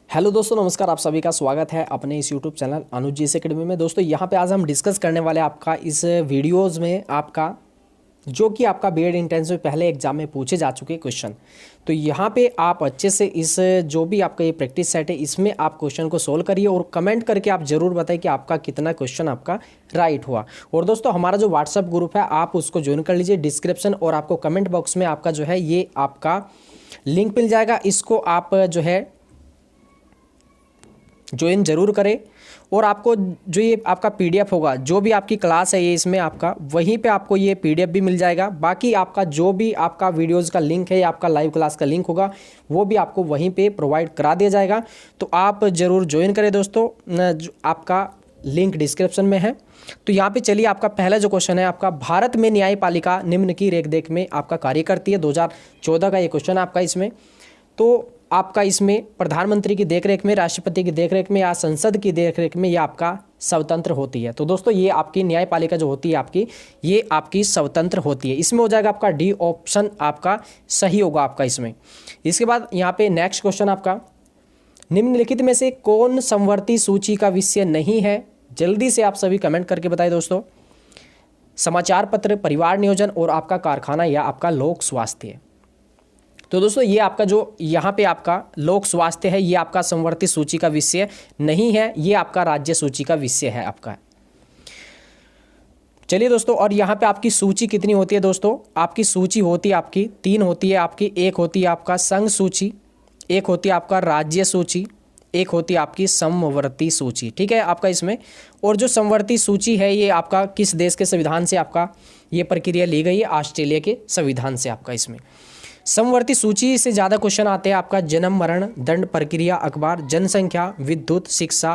Hello दोस्तों, नमस्कार। आप सभी का स्वागत है अपने इस यूट्यूब चैनल अनुज जी एकेडमी में। दोस्तों यहाँ पे आज हम डिस्कस करने वाले आपका इस वीडियोस में आपका जो कि आपका बीएड इंट्रेंस में पहले एग्जाम में पूछे जा चुके क्वेश्चन। तो यहाँ पे आप अच्छे से इस जो भी आपका ये प्रैक्टिस सेट है इसमें आप क्वेश्चन को सोल्व करिए और कमेंट करके आप ज़रूर बताइए कि आपका कितना क्वेश्चन आपका राइट हुआ। और दोस्तों हमारा जो व्हाट्सअप ग्रुप है आप उसको ज्वाइन कर लीजिए। डिस्क्रिप्शन और आपको कमेंट बॉक्स में आपका जो है ये आपका लिंक मिल जाएगा, इसको आप जो है ज्वाइन जरूर करें। और आपको जो ये आपका पीडीएफ होगा, जो भी आपकी क्लास है ये इसमें आपका वहीं पे आपको ये पीडीएफ भी मिल जाएगा। बाकी आपका जो भी आपका वीडियोस का लिंक है या आपका लाइव क्लास का लिंक होगा वो भी आपको वहीं पे प्रोवाइड करा दिया जाएगा। तो आप ज़रूर ज्वाइन करें दोस्तों, आपका लिंक डिस्क्रिप्शन में है। तो यहाँ पे चलिए, आपका पहला जो क्वेश्चन है आपका, भारत में न्यायपालिका निम्न की रेख में आपका कार्य करती है। 2014 का ये क्वेश्चन है आपका। इसमें तो आपका इसमें प्रधानमंत्री की देखरेख में, राष्ट्रपति की देखरेख में या संसद की देखरेख में यह आपका स्वतंत्र होती है। तो दोस्तों ये आपकी न्यायपालिका जो होती है आपकी, ये आपकी स्वतंत्र होती है। इसमें हो जाएगा आपका डी ऑप्शन आपका सही होगा आपका इसमें। इसके बाद यहाँ पे नेक्स्ट क्वेश्चन आपका, निम्नलिखित में से कौन समवर्ती सूची का विषय नहीं है? जल्दी से आप सभी कमेंट करके बताएं दोस्तों। समाचार पत्र, परिवार नियोजन और आपका कारखाना या आपका लोक स्वास्थ्य। तो दोस्तों ये आपका जो यहाँ पे आपका लोक स्वास्थ्य है ये आपका समवर्ती सूची का विषय नहीं है, ये आपका राज्य सूची का विषय है आपका। चलिए दोस्तों, और यहाँ पे आपकी सूची कितनी होती है दोस्तों? आपकी सूची होती है आपकी 3 होती है आपकी। एक होती है आपका संघ सूची, एक होती है आपका राज्य सूची, एक होती है आपकी समवर्ती सूची। ठीक है आपका इसमें। और जो समवर्ती सूची है ये आपका किस देश के संविधान से आपका ये प्रक्रिया ली गई है? ऑस्ट्रेलिया के संविधान से आपका इसमें। समवर्ती सूची से ज़्यादा क्वेश्चन आते हैं आपका जन्म मरण, दंड प्रक्रिया, अखबार, जनसंख्या, विद्युत, शिक्षा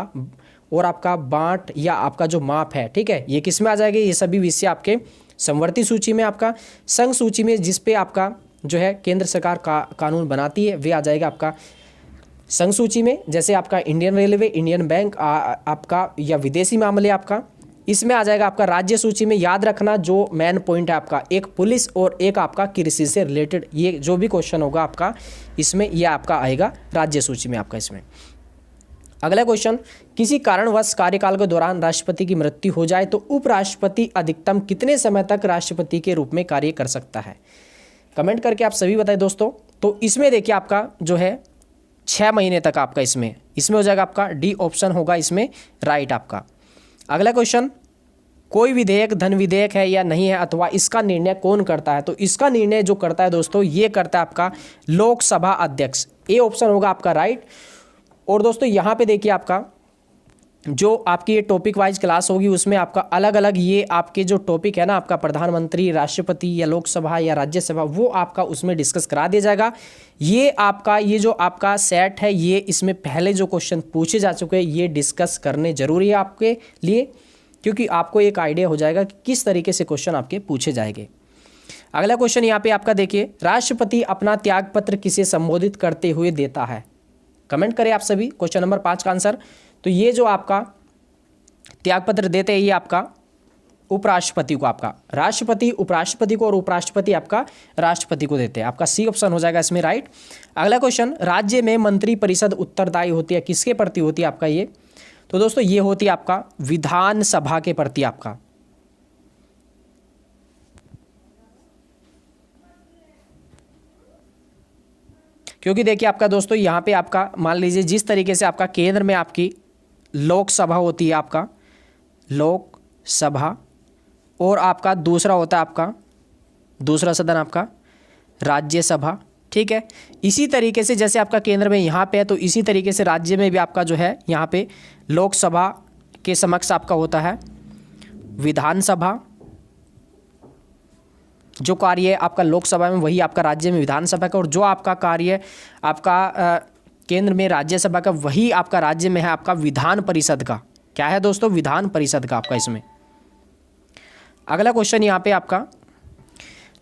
और आपका बांट या आपका जो माप है। ठीक है, ये किस में आ जाएगा? ये सभी विषय आपके समवर्ती सूची में। आपका संघ सूची में जिस पे आपका जो है केंद्र सरकार का कानून बनाती है वे आ जाएगा आपका संघ सूची में। जैसे आपका इंडियन रेलवे, इंडियन बैंक आपका या विदेशी मामले आपका इसमें आ जाएगा आपका राज्य सूची में। याद रखना जो मेन पॉइंट है आपका, एक पुलिस और एक आपका कृषि से रिलेटेड, ये जो भी क्वेश्चन होगा आपका इसमें ये आपका आएगा राज्य सूची में आपका इसमें। अगला क्वेश्चन, किसी कारणवश कार्यकाल के दौरान राष्ट्रपति की मृत्यु हो जाए तो उपराष्ट्रपति अधिकतम कितने समय तक राष्ट्रपति के रूप में कार्य कर सकता है? कमेंट करके आप सभी बताएं दोस्तों। तो इसमें देखिए आपका जो है 6 महीने तक आपका इसमें हो जाएगा आपका डी ऑप्शन होगा इसमें राइट आपका। अगला क्वेश्चन, कोई विधेयक धन विधेयक है या नहीं है अथवा इसका निर्णय कौन करता है? तो इसका निर्णय जो करता है दोस्तों ये करता है आपका लोकसभा अध्यक्ष। ए ऑप्शन होगा आपका राइट। और दोस्तों यहाँ पे देखिए आपका जो आपकी ये टॉपिक वाइज क्लास होगी उसमें आपका अलग अलग ये आपके जो टॉपिक है ना आपका प्रधानमंत्री, राष्ट्रपति या लोकसभा या राज्यसभा, वो आपका उसमें डिस्कस करा दिया जाएगा। ये आपका ये जो आपका सेट है ये इसमें पहले जो क्वेश्चन पूछे जा चुके हैं ये डिस्कस करने जरूरी है आपके लिए, क्योंकि आपको एक आइडिया हो जाएगा कि किस तरीके से क्वेश्चन आपके पूछे जाएंगे। अगला क्वेश्चन यहाँ पे आपका देखिए, राष्ट्रपति अपना त्यागपत्र किसे संबोधित करते हुए देता है? कमेंट करें आप सभी क्वेश्चन नंबर 5 का आंसर। तो ये जो आपका त्यागपत्र देते हैं ये आपका उपराष्ट्रपति को, आपका राष्ट्रपति उपराष्ट्रपति को और उपराष्ट्रपति आपका राष्ट्रपति को देते हैं। आपका सी ऑप्शन हो जाएगा इसमें राइट। अगला क्वेश्चन, राज्य में मंत्री परिषद उत्तरदायी होती है किसके प्रति होती है आपका ये? तो दोस्तों ये होती है आपका विधानसभा के प्रति आपका। क्योंकि देखिए आपका दोस्तों यहाँ पे आपका मान लीजिए जिस तरीके से आपका केंद्र में आपकी लोकसभा होती है आपका लोकसभा, और आपका दूसरा होता है आपका दूसरा सदन आपका राज्यसभा। ठीक है, इसी तरीके से जैसे आपका केंद्र में यहाँ पे है तो इसी तरीके से राज्य में भी आपका जो है यहाँ पे लोकसभा के समक्ष आपका होता है विधानसभा। जो कार्य आपका लोकसभा में वही आपका राज्य में विधानसभा का, और जो आपका कार्य आपका केंद्र में राज्यसभा का वही आपका राज्य में है आपका विधान परिषद का। क्या है दोस्तों? विधान परिषद का आपका इसमें। अगला क्वेश्चन यहाँ पे आपका,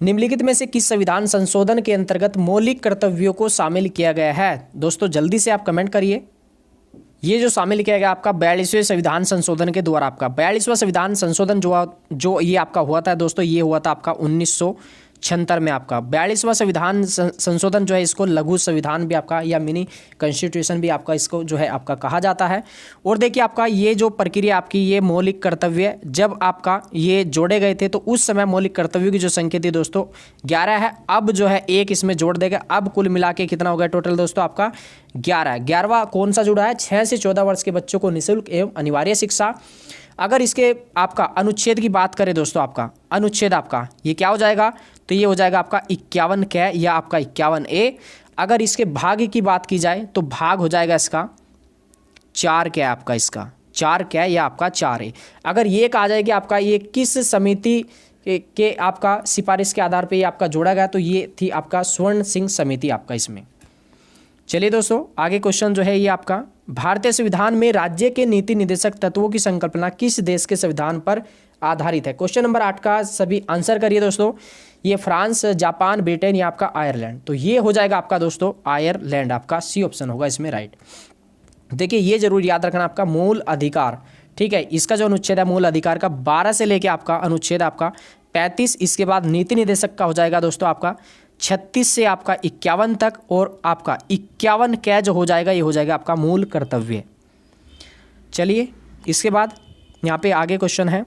निम्नलिखित में से किस संविधान संशोधन के अंतर्गत मौलिक कर्तव्यों को शामिल किया गया है? दोस्तों जल्दी से आप कमेंट करिए। ये जो शामिल किया गया आपका 42वें संविधान संशोधन के द्वारा। आपका 42वां संविधान संशोधन जो ये आपका हुआ था दोस्तों, ये हुआ था आपका 1976 में आपका 42वां संविधान संशोधन जो है इसको लघु संविधान भी आपका या मिनी कॉन्स्टिट्यूशन भी आपका इसको जो है आपका कहा जाता है। और देखिए आपका ये जो प्रक्रिया आपकी ये मौलिक कर्तव्य जब आपका ये जोड़े गए थे तो उस समय मौलिक कर्तव्यों की जो संख्या थी दोस्तों 11 है। अब जो है एक इसमें जोड़ देगा, अब कुल मिला के कितना हो गया टोटल दोस्तों आपका 11। 11वां कौन सा जुड़ा है? 6 से 14 वर्ष के बच्चों को निःशुल्क एवं अनिवार्य शिक्षा। अगर इसके आपका अनुच्छेद की बात करें दोस्तों, आपका अनुच्छेद आपका ये क्या हो जाएगा? तो ये हो जाएगा आपका 51 क या आपका 51A। अगर इसके भाग की बात की जाए तो भाग हो जाएगा इसका 4 क, आपका इसका 4 क या आपका 4A। अगर ये कहा जाए कि आपका ये किस समिति के आपका सिफारिश के आधार पर ये आपका जोड़ा गया, तो ये थी आपका स्वर्ण सिंह समिति आपका इसमें। चलिए दोस्तों आगे क्वेश्चन जो है ये आपका भारतीय संविधान में राज्य के नीति निर्देशक तत्वों की संकल्पना किस देश के संविधान पर आधारित है? क्वेश्चन नंबर 8 का सभी आंसर करिए दोस्तों। ये फ्रांस, जापान, ब्रिटेन या आपका आयरलैंड, तो ये हो जाएगा आपका दोस्तों आयरलैंड, आपका सी ऑप्शन होगा इसमें राइट। देखिए ये जरूर याद रखना आपका मूल अधिकार, ठीक है, इसका जो अनुच्छेद है मूल अधिकार का 12 से लेके आपका अनुच्छेद आपका 35, इसके बाद नीति निर्देशक का हो जाएगा दोस्तों आपका 36 से आपका 51 तक, और आपका 51 क जो हो जाएगा ये हो जाएगा आपका मूल कर्तव्य। चलिए इसके बाद यहाँ पे आगे क्वेश्चन है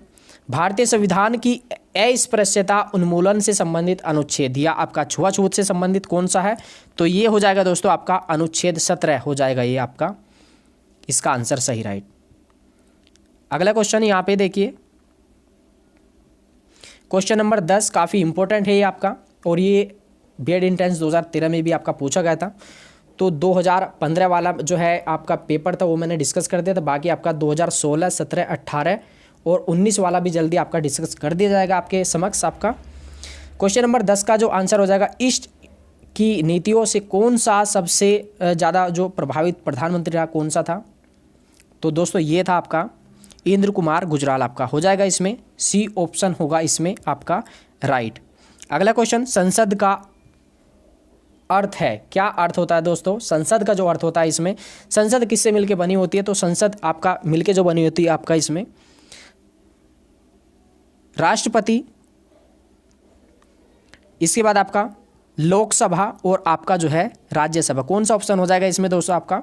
भारतीय संविधान की अस्पृश्यता उन्मूलन से संबंधित अनुच्छेद या आपका छुआछूत से संबंधित कौन सा है? तो ये हो जाएगा दोस्तों आपका अनुच्छेद 17 हो जाएगा ये आपका, इसका आंसर सही राइट। अगला क्वेश्चन यहाँ पे देखिए क्वेश्चन नंबर 10 काफ़ी इंपॉर्टेंट है ये आपका, और ये बीएड एंट्रेंस 2013 में भी आपका पूछा गया था। तो 2015 वाला जो है आपका पेपर था वो मैंने डिस्कस कर दिया था, बाकी आपका 2016, 17, 18 और 19 वाला भी जल्दी आपका डिस्कस कर दिया जाएगा आपके समक्ष। आपका क्वेश्चन नंबर 10 का जो आंसर हो जाएगा ईस्ट की नीतियों से कौन सा सबसे ज़्यादा जो प्रभावित प्रधानमंत्री रहा कौन सा था? तो दोस्तों ये था आपका इंद्र कुमार गुजराल, आपका हो जाएगा इसमें सी ऑप्शन होगा इसमें आपका राइट। अगला क्वेश्चन संसद का अर्थ है, क्या अर्थ होता है दोस्तों? संसद का जो अर्थ होता है इसमें, संसद किससे मिलके बनी होती है? तो संसद आपका मिलके जो बनी होती है आपका इसमें राष्ट्रपति, इसके बाद आपका लोकसभा और आपका जो है राज्यसभा। कौन सा ऑप्शन हो जाएगा इसमें दोस्तों आपका?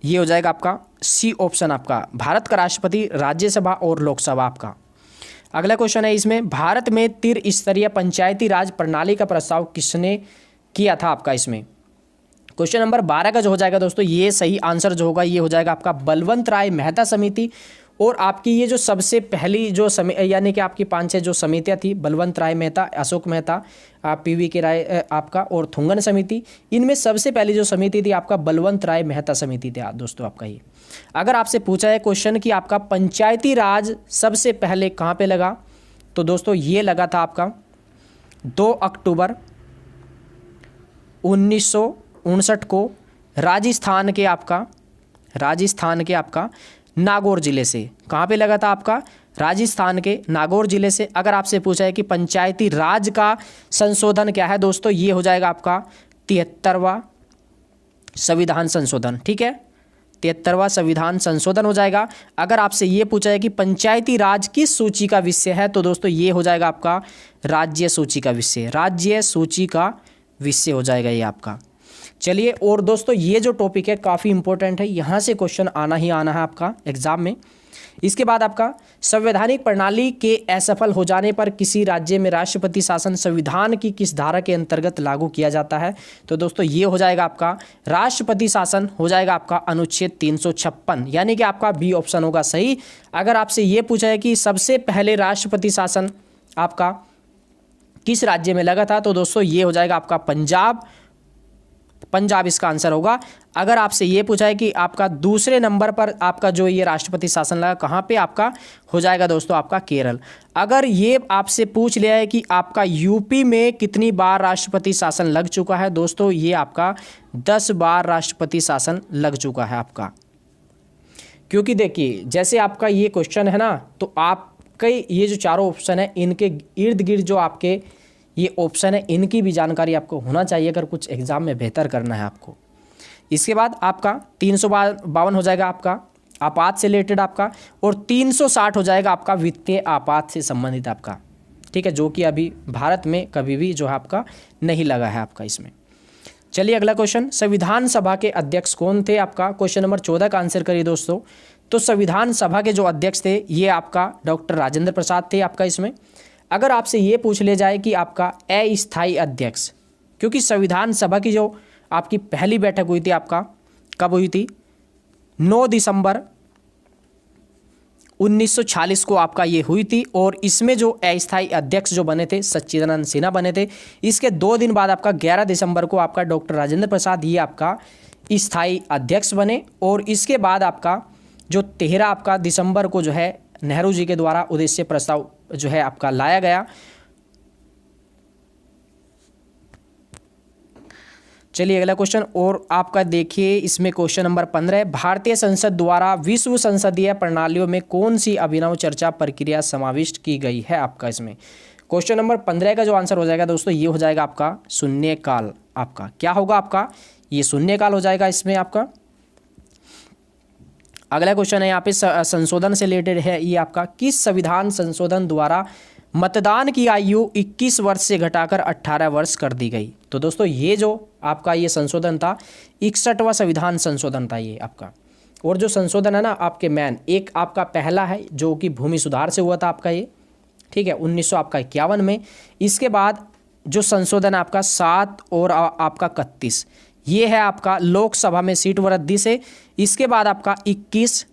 ये हो जाएगा आपका सी ऑप्शन, आपका भारत का राष्ट्रपति, राज्यसभा और लोकसभा आपका। अगला क्वेश्चन है इसमें भारत में त्रिस्तरीय पंचायती राज प्रणाली का प्रस्ताव किसने किया था? आपका इसमें क्वेश्चन नंबर 12 का जो हो जाएगा दोस्तों ये सही आंसर जो होगा ये हो जाएगा आपका बलवंत राय मेहता समिति। और आपकी ये जो सबसे पहली जो यानी कि आपकी 5-6 जो समितियाँ थी, बलवंत राय मेहता, अशोक मेहता, पीवी के राय आपका और थुंगन समिति, इनमें सबसे पहली जो समिति थी आपका बलवंत राय मेहता समिति थी दोस्तों आपका ये। अगर आपसे पूछा है क्वेश्चन कि आपका पंचायती राज सबसे पहले कहाँ पे लगा, तो दोस्तों ये लगा था आपका 2 अक्टूबर 1959 को राजस्थान के आपका नागौर जिले से। कहाँ पे लगा था आपका? राजस्थान के नागौर जिले से। अगर आपसे पूछा है कि पंचायती राज का संशोधन क्या है दोस्तों, ये हो जाएगा आपका 73वां संविधान संशोधन, ठीक है, 73वां संविधान संशोधन हो जाएगा। अगर आपसे ये पूछा है कि पंचायती राज किस सूची का विषय है, तो दोस्तों ये हो जाएगा आपका राज्य सूची का विषय, राज्य सूची का विषय हो जाएगा ये आपका। चलिए, और दोस्तों ये जो टॉपिक है काफ़ी इंपॉर्टेंट है, यहाँ से क्वेश्चन आना ही आना है आपका एग्जाम में। इसके बाद आपका संवैधानिक प्रणाली के असफल हो जाने पर किसी राज्य में राष्ट्रपति शासन संविधान की किस धारा के अंतर्गत लागू किया जाता है? तो दोस्तों ये हो जाएगा आपका राष्ट्रपति शासन, हो जाएगा आपका अनुच्छेद 356, यानी कि आपका बी ऑप्शन होगा सही। अगर आपसे ये पूछा है कि सबसे पहले राष्ट्रपति शासन आपका किस राज्य में लगा था, तो दोस्तों ये हो जाएगा आपका पंजाब इसका आंसर होगा। अगर आपसे ये पूछा है कि आपका दूसरे नंबर पर आपका जो ये राष्ट्रपति शासन लगा कहाँ पे, आपका हो जाएगा दोस्तों आपका केरल। अगर ये आपसे पूछ लिया है कि आपका यूपी में कितनी बार राष्ट्रपति शासन लग चुका है, दोस्तों ये आपका 10 बार राष्ट्रपति शासन लग चुका है आपका। क्योंकि देखिए जैसे आपका ये क्वेश्चन है ना, तो आपके ये जो चारों ऑप्शन है इनके इर्द गिर्द जो आपके ये ऑप्शन है इनकी भी जानकारी आपको होना चाहिए अगर कुछ एग्जाम में बेहतर करना है आपको। इसके बाद आपका 352 हो जाएगा आपका आपात से रिलेटेड आपका, और 360 हो जाएगा आपका वित्तीय आपात से संबंधित आपका, ठीक है, जो कि अभी भारत में कभी भी जो है आपका नहीं लगा है आपका इसमें। चलिए अगला क्वेश्चन, संविधान सभा के अध्यक्ष कौन थे आपका, क्वेश्चन नंबर 14 का आंसर करिए दोस्तों। तो संविधान सभा के जो अध्यक्ष थे ये आपका डॉक्टर राजेंद्र प्रसाद थे आपका इसमें। अगर आपसे ये पूछ ले जाए कि आपका अस्थायी अध्यक्ष, क्योंकि संविधान सभा की जो आपकी पहली बैठक हुई थी आपका कब हुई थी, 9 दिसंबर 1946 को आपका ये हुई थी, और इसमें जो अस्थायी अध्यक्ष जो बने थे सच्चिदानंद सिन्हा बने थे। इसके 2 दिन बाद आपका 11 दिसंबर को आपका डॉक्टर राजेंद्र प्रसाद ये आपका स्थायी अध्यक्ष बने, और इसके बाद आपका जो 13 आपका दिसंबर को जो है नेहरू जी के द्वारा उद्देश्य प्रस्ताव जो है आपका लाया गया। चलिए अगला क्वेश्चन, और आपका देखिए इसमें क्वेश्चन नंबर 15 भारतीय संसद द्वारा विश्व संसदीय प्रणालियों में कौन सी अभिनव चर्चा प्रक्रिया समाविष्ट की गई है आपका इसमें। क्वेश्चन नंबर 15 का जो आंसर हो जाएगा दोस्तों ये हो जाएगा आपका शून्यकाल। आपका क्या होगा, आपका ये शून्यकाल हो जाएगा इसमें आपका। अगला क्वेश्चन है यहाँ पे संशोधन से रिलेटेड है ये आपका, किस संविधान संशोधन द्वारा मतदान की आयु 21 वर्ष से घटाकर 18 वर्ष कर दी गई। तो दोस्तों ये जो आपका ये संशोधन था 61वां संविधान संशोधन था ये आपका। और जो संशोधन है ना आपके मेन, एक आपका पहला है जो कि भूमि सुधार से हुआ था आपका ये, ठीक है, 1951 में। इसके बाद जो संशोधन आपका 7 और आपका 31 ये है आपका लोकसभा में सीट वृद्धि से। इसके बाद आपका 21,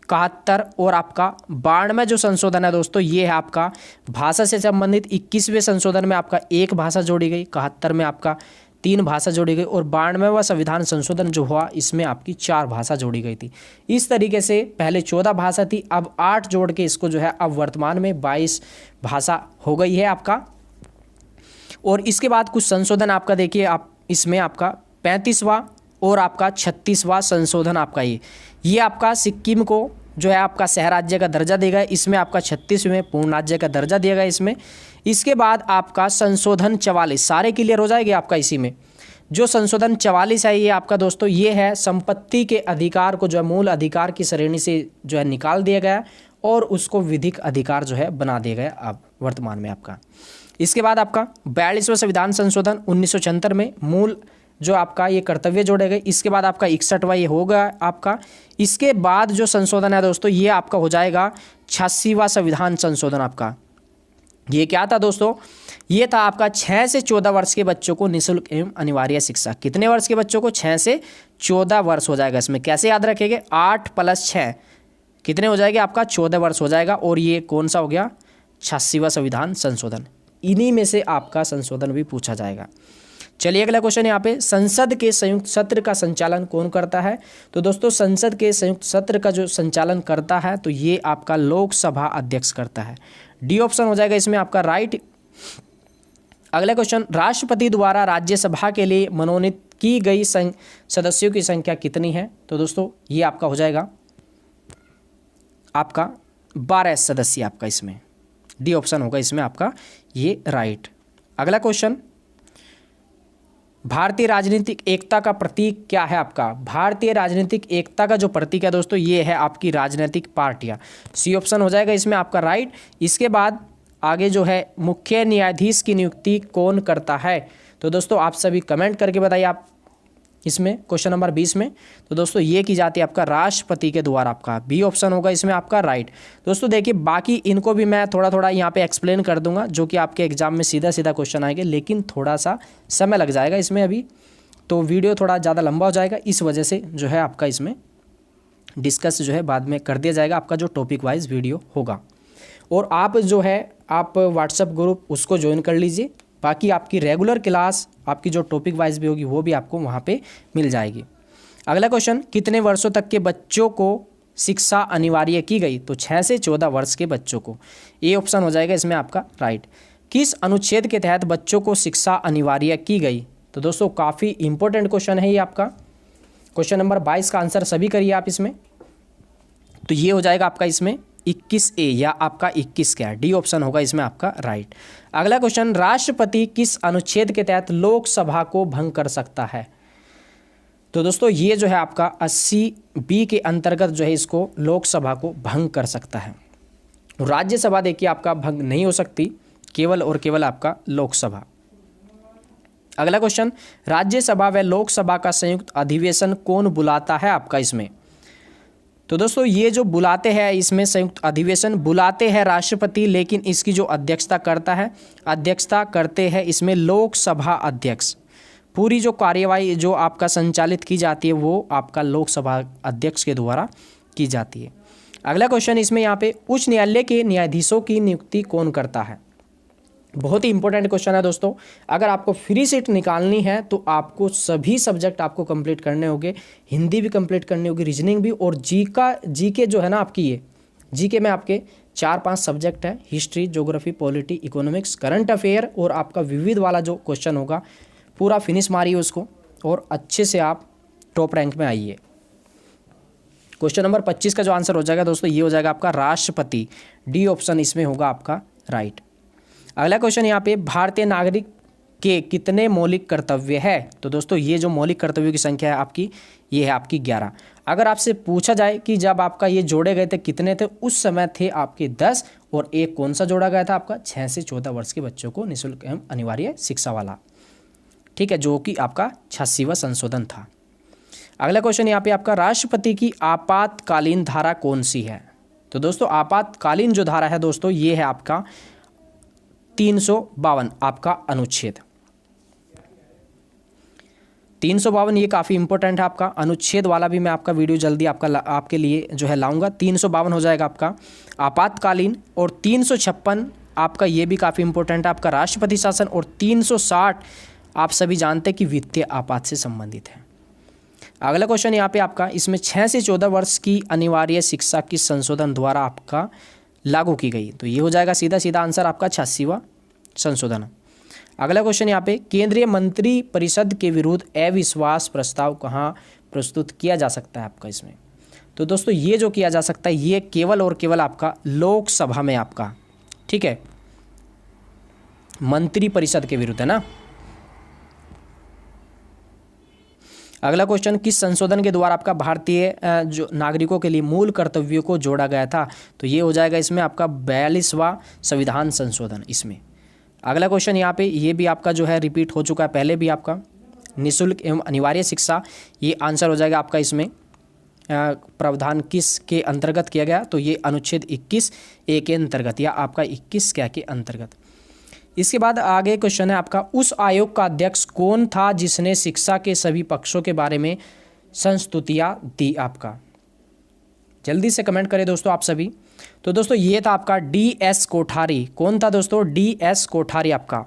71 और आपका 92 जो संशोधन है दोस्तों ये है आपका भाषा से संबंधित। 21वें संशोधन में आपका 1 भाषा जोड़ी गई, 71 में आपका 3 भाषा जोड़ी गई, और 92वां संविधान संशोधन जो हुआ इसमें आपकी 4 भाषा जोड़ी गई थी। इस तरीके से पहले 14 भाषा थी, अब 8 जोड़ के इसको जो है अब वर्तमान में 22 भाषा हो गई है आपका। और इसके बाद कुछ संशोधन आपका देखिए आप इसमें आपका 35वां और आपका 36वां संशोधन आपका ये आपका सिक्किम को जो है आपका शहर राज्य का दर्जा देगा, इसमें आपका 36वें पूर्ण राज्य का दर्जा दिया गया इसमें। इसके बाद आपका संशोधन 44 सारे क्लियर हो जाएंगे आपका इसी में। जो संशोधन 44 है ये आपका दोस्तों ये है संपत्ति के अधिकार को जो है मूल अधिकार की श्रेणी से जो है निकाल दिया गया और उसको विधिक अधिकार जो है बना दिया गया अब वर्तमान में आपका। इसके बाद आपका 42वां संविधान संशोधन 1976 में मूल जो आपका ये कर्तव्य जोड़े गए। इसके बाद आपका 61वां ये होगा आपका। इसके बाद जो संशोधन है दोस्तों ये आपका हो जाएगा 86वां संविधान संशोधन आपका। ये क्या था दोस्तों, ये था आपका 6 से 14 वर्ष के बच्चों को निःशुल्क एवं अनिवार्य शिक्षा। कितने वर्ष के बच्चों को, 6 से 14 वर्ष हो जाएगा। इसमें कैसे याद रखेंगे, 8 + 6 कितने हो जाएंगे आपका 14 वर्ष हो जाएगा। और ये कौन सा हो गया, 86वां संविधान संशोधन। इन्हीं में से आपका संशोधन भी पूछा जाएगा। चलिए अगला क्वेश्चन यहाँ पे, संसद के संयुक्त सत्र का संचालन कौन करता है। तो दोस्तों संसद के संयुक्त सत्र का जो संचालन करता है तो ये आपका लोकसभा अध्यक्ष करता है। डी ऑप्शन हो जाएगा इसमें आपका राइट। अगला क्वेश्चन, राष्ट्रपति द्वारा राज्यसभा के लिए मनोनीत की गई सदस्यों की संख्या कितनी है। तो दोस्तों ये आपका हो जाएगा आपका 12 सदस्य आपका इसमें। डी ऑप्शन होगा इसमें आपका ये राइट। अगला क्वेश्चन, भारतीय राजनीतिक एकता का प्रतीक क्या है आपका। भारतीय राजनीतिक एकता का जो प्रतीक है दोस्तों ये है आपकी राजनीतिक पार्टियां। सी ऑप्शन हो जाएगा इसमें आपका राइट। इसके बाद आगे जो है मुख्य न्यायाधीश की नियुक्ति कौन करता है। तो दोस्तों आप सभी कमेंट करके बताइए आप इसमें क्वेश्चन नंबर 20 में। तो दोस्तों ये की जाती है आपका राष्ट्रपति के द्वारा आपका। बी ऑप्शन होगा इसमें आपका राइट। दोस्तों देखिए बाकी इनको भी मैं थोड़ा थोड़ा यहाँ पे एक्सप्लेन कर दूंगा जो कि आपके एग्जाम में सीधा सीधा क्वेश्चन आएंगे, लेकिन थोड़ा सा समय लग जाएगा इसमें अभी, तो वीडियो थोड़ा ज़्यादा लंबा हो जाएगा। इस वजह से जो है आपका इसमें डिस्कस जो है बाद में कर दिया जाएगा, आपका जो टॉपिक वाइज वीडियो होगा। और आप जो है आप व्हाट्सएप ग्रुप उसको ज्वाइन कर लीजिए। बाकी आपकी रेगुलर क्लास आपकी जो टॉपिक वाइज भी होगी वो भी आपको वहाँ पे मिल जाएगी। अगला क्वेश्चन, कितने वर्षों तक के बच्चों को शिक्षा अनिवार्य की गई। तो 6 से 14 वर्ष के बच्चों को। ए ऑप्शन हो जाएगा इसमें आपका राइट। किस अनुच्छेद के तहत बच्चों को शिक्षा अनिवार्य की गई। तो दोस्तों काफ़ी इंपॉर्टेंट क्वेश्चन है ये आपका। क्वेश्चन नंबर 22 का आंसर सभी करिए आप इसमें। तो ये हो जाएगा आपका इसमें 21A या आपका 21 क्या है। डी ऑप्शन होगा इसमें आपका राइट। अगला क्वेश्चन, राष्ट्रपति किस अनुच्छेद के तहत लोकसभा को भंग कर सकता है। तो दोस्तों ये जो है आपका 80B के अंतर्गत जो है इसको लोकसभा को भंग कर सकता है। राज्यसभा देखिए आपका भंग नहीं हो सकती, केवल और केवल आपका लोकसभा। अगला क्वेश्चन, राज्यसभा व लोकसभा का संयुक्त अधिवेशन कौन बुलाता है आपका इसमें? तो दोस्तों ये जो बुलाते हैं इसमें संयुक्त अधिवेशन बुलाते हैं राष्ट्रपति, लेकिन इसकी जो अध्यक्षता करते हैं इसमें लोकसभा अध्यक्ष। पूरी जो कार्यवाही जो आपका संचालित की जाती है वो आपका लोकसभा अध्यक्ष के द्वारा की जाती है। अगला क्वेश्चन इसमें यहाँ पे उच्च न्यायालय के न्यायाधीशों की नियुक्ति कौन करता है? बहुत ही इंपॉर्टेंट क्वेश्चन है दोस्तों। अगर आपको फ्री सीट निकालनी है तो आपको सभी सब्जेक्ट आपको कंप्लीट करने होंगे, हिंदी भी कंप्लीट करनी होगी, रीजनिंग भी, और जीके जो है ना आपकी, ये जीके में आपके 4-5 सब्जेक्ट है, history, geography, polity, economics, current affair और आपका विविध वाला जो क्वेश्चन होगा पूरा फिनिश मारिए उसको और अच्छे से आप टॉप रैंक में आइए। क्वेश्चन नंबर 25 का जो आंसर हो जाएगा दोस्तों ये हो जाएगा आपका राष्ट्रपति। डी ऑप्शन इसमें होगा आपका राइट। अगला क्वेश्चन यहाँ पे भारतीय नागरिक के कितने मौलिक कर्तव्य है? तो दोस्तों ये जो मौलिक कर्तव्यों की संख्या है आपकी, ये है आपकी 11। अगर आपसे पूछा जाए कि जब आपका ये जोड़े गए थे कितने थे, उस समय थे आपके 10, और एक कौन सा जोड़ा गया था आपका 6 से 14 वर्ष के बच्चों को निःशुल्क एवं अनिवार्य शिक्षा वाला, ठीक है, जो कि आपका 86वां संशोधन था। अगला क्वेश्चन यहाँ पे आपका राष्ट्रपति की आपातकालीन धारा कौन सी है? तो दोस्तों आपातकालीन जो धारा है दोस्तों ये है आपका 352 आपका अनुच्छेद 352, ये काफ़ी इंपॉर्टेंट है आपका। अनुच्छेद वाला भी मैं आपका वीडियो जल्दी आपके लिए जो है लाऊंगा। 352 हो जाएगा आपका आपातकालीन, और 356 आपका ये भी काफ़ी इंपॉर्टेंट है आपका राष्ट्रपति शासन, और 360 आप सभी जानते हैं कि वित्तीय आपात से संबंधित है। अगला क्वेश्चन यहाँ पे आपका इसमें 6 से 14 वर्ष की अनिवार्य शिक्षा किस संशोधन द्वारा आपका लागू की गई? तो ये हो जाएगा सीधा सीधा आंसर आपका 86वां संशोधन। अगला क्वेश्चन यहाँ पे केंद्रीय मंत्री परिषद के विरुद्ध अविश्वास प्रस्ताव कहाँ प्रस्तुत किया जा सकता है आपका इसमें? तो दोस्तों ये जो किया जा सकता है ये केवल और केवल आपका लोकसभा में आपका, ठीक है, मंत्री परिषद के विरुद्ध है ना। अगला क्वेश्चन किस संशोधन के द्वारा आपका भारतीय जो नागरिकों के लिए मूल कर्तव्यों को जोड़ा गया था? तो ये हो जाएगा इसमें आपका 42वां संविधान संशोधन इसमें। अगला क्वेश्चन यहाँ पे ये भी आपका जो है रिपीट हो चुका है पहले भी आपका, निःशुल्क एवं अनिवार्य शिक्षा, ये आंसर हो जाएगा आपका इसमें प्रावधान किस के अंतर्गत किया गया? तो ये अनुच्छेद 21A के अंतर्गत या आपका 21 क्या के अंतर्गत। इसके बाद आगे क्वेश्चन है आपका उस आयोग का अध्यक्ष कौन था जिसने शिक्षा के सभी पक्षों के बारे में संस्तुतियाँ दी? आपका जल्दी से कमेंट करें दोस्तों आप सभी। तो दोस्तों ये था आपका DS कोठारी। कौन था दोस्तों? DS कोठारी आपका,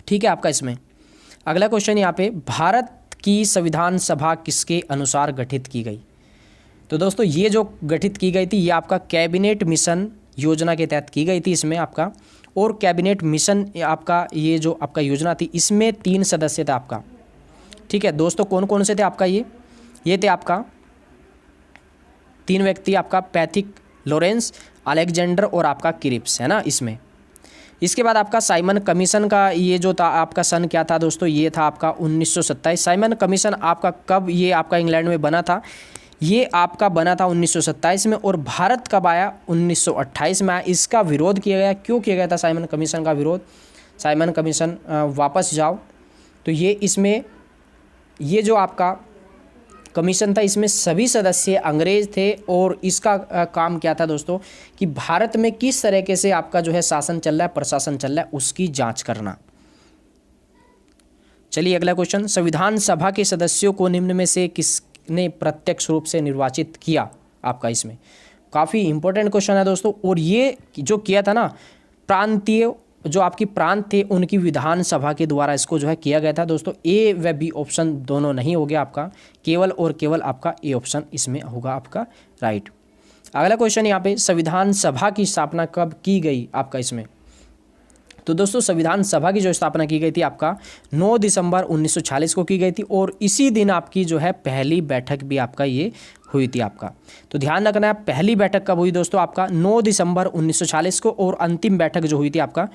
ठीक है आपका इसमें। अगला क्वेश्चन यहाँ पे भारत की संविधान सभा किसके अनुसार गठित की गई? तो दोस्तों ये जो गठित की गई थी ये आपका कैबिनेट मिशन योजना के तहत की गई थी इसमें आपका, और कैबिनेट मिशन आपका ये जो आपका योजना थी इसमें 3 सदस्य थे आपका, ठीक है दोस्तों। कौन कौन से थे आपका? ये थे आपका 3 व्यक्ति आपका पैथिक, लॉरेंस, अलेक्जेंडर और आपका क्रिप्स, है ना इसमें। इसके बाद आपका साइमन कमीशन का ये जो था आपका सन क्या था दोस्तों? ये था आपका 1927। साइमन कमीशन आपका कब ये आपका इंग्लैंड में बना था? ये आपका बना था 1927 में, और भारत कब आया? 1928 में आया। इसका विरोध किया गया, क्यों किया गया था साइमन कमीशन का विरोध? साइमन कमीशन वापस जाओ, तो ये इसमें ये जो आपका कमीशन था इसमें सभी सदस्य अंग्रेज थे, और इसका काम क्या था दोस्तों कि भारत में किस तरीके से आपका जो है शासन चल रहा है, प्रशासन चल रहा है, उसकी जांच करना। चलिए अगला क्वेश्चन, संविधान सभा के सदस्यों को निम्न में से किसने प्रत्यक्ष रूप से निर्वाचित किया? आपका इसमें काफ़ी इंपॉर्टेंट क्वेश्चन है दोस्तों। और ये जो किया था ना, प्रांतीय जो आपकी प्रांत थे उनकी विधानसभा के द्वारा इसको जो है किया गया था दोस्तों। A व B ऑप्शन दोनों नहीं हो गया आपका, केवल और केवल आपका A ऑप्शन इसमें होगा आपका राइट। अगला क्वेश्चन यहाँ पे संविधान सभा की स्थापना कब की गई? आपका इसमें तो दोस्तों संविधान सभा की जो स्थापना की गई थी आपका 9 दिसंबर 1946 को की गई थी, और इसी दिन आपकी जो है पहली बैठक भी आपका ये हुई थी आपका। तो ध्यान रखना है पहली बैठक कब हुई दोस्तों? आपका 9 दिसंबर 1946 को, और अंतिम बैठक जो हुई थी आपका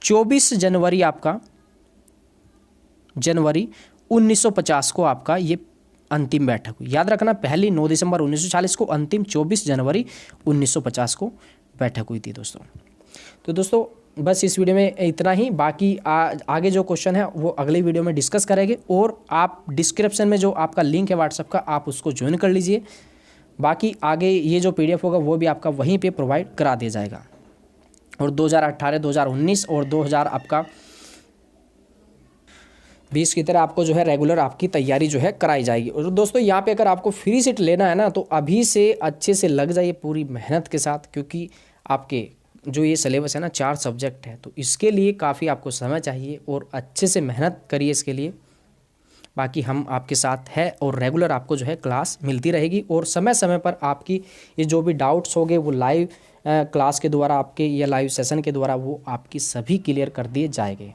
24 जनवरी आपका जनवरी 1950 को आपका ये अंतिम बैठक हुई। याद रखना, पहली 9 दिसंबर 1940 को, अंतिम 24 जनवरी 1950 को बैठक हुई थी दोस्तों। तो दोस्तों बस इस वीडियो में इतना ही, बाकी आगे जो क्वेश्चन है वो अगली वीडियो में डिस्कस करेंगे, और आप डिस्क्रिप्शन में जो आपका लिंक है व्हाट्सएप का, आप उसको ज्वाइन कर लीजिए। बाकी आगे ये जो PDF होगा वो भी आपका वहीं पे प्रोवाइड करा दिया जाएगा। और 2018, 2019 और 2000 आपका 20 की तरह आपको जो है रेगुलर आपकी तैयारी जो है कराई जाएगी। और दोस्तों यहाँ पे अगर आपको फ्री सीट लेना है ना, तो अभी से अच्छे से लग जाइए पूरी मेहनत के साथ, क्योंकि आपके जो ये सिलेबस है ना 4 सब्जेक्ट है, तो इसके लिए काफ़ी आपको समय चाहिए और अच्छे से मेहनत करिए इसके लिए। बाकी हम आपके साथ है और रेगुलर आपको जो है क्लास मिलती रहेगी, और समय समय पर आपकी ये जो भी डाउट्स होंगे वो लाइव क्लास के द्वारा आपके या लाइव सेशन के द्वारा वो आपकी सभी क्लियर कर दिए जाएंगे।